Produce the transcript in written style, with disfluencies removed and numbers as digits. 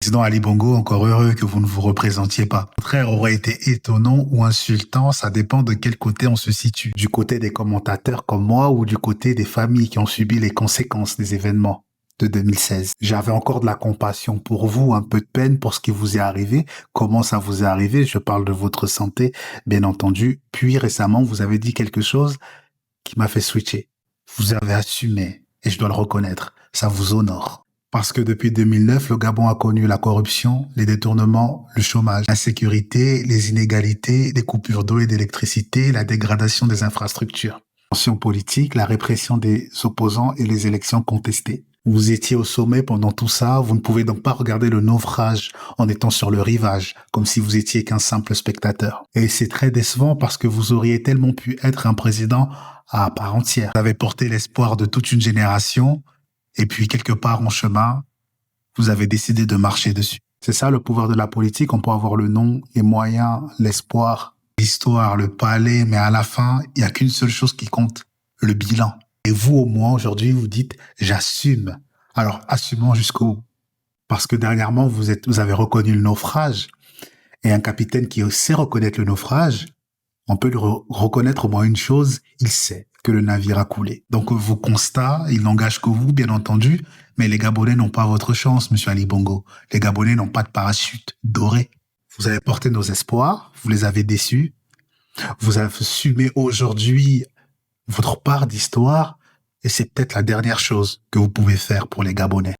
Président Ali Bongo, encore heureux que vous ne vous représentiez pas. Au contraire, aurait été étonnant ou insultant, ça dépend de quel côté on se situe. Du côté des commentateurs comme moi ou du côté des familles qui ont subi les conséquences des événements de 2016. J'avais encore de la compassion pour vous, un peu de peine pour ce qui vous est arrivé. Comment ça vous est arrivé? Je parle de votre santé, bien entendu. Puis récemment, vous avez dit quelque chose qui m'a fait switcher. Vous avez assumé, et je dois le reconnaître, ça vous honore. Parce que depuis 2009, le Gabon a connu la corruption, les détournements, le chômage, l'insécurité, les inégalités, les coupures d'eau et d'électricité, la dégradation des infrastructures. Tension politique, la répression des opposants et les élections contestées. Vous étiez au sommet pendant tout ça, vous ne pouvez donc pas regarder le naufrage en étant sur le rivage, comme si vous étiez qu'un simple spectateur. Et c'est très décevant parce que vous auriez tellement pu être un président à part entière. Vous avez porté l'espoir de toute une génération, et puis quelque part en chemin, vous avez décidé de marcher dessus. C'est ça le pouvoir de la politique, on peut avoir le nom, les moyens, l'espoir, l'histoire, le palais, mais à la fin, il n'y a qu'une seule chose qui compte, le bilan. Et vous, au moins, aujourd'hui, vous dites « j'assume ». Alors, assumons jusqu'au bout. Parce que dernièrement, vous avez reconnu le naufrage. Et un capitaine qui sait reconnaître le naufrage, on peut lui reconnaître au moins une chose, il sait que le navire a coulé. Donc, vos constats, ils n'engagent que vous, bien entendu, mais les Gabonais n'ont pas votre chance, monsieur Ali Bongo. Les Gabonais n'ont pas de parachute doré. Vous avez porté nos espoirs, vous les avez déçus. Vous assumez aujourd'hui votre part d'histoire, et c'est peut-être la dernière chose que vous pouvez faire pour les Gabonais.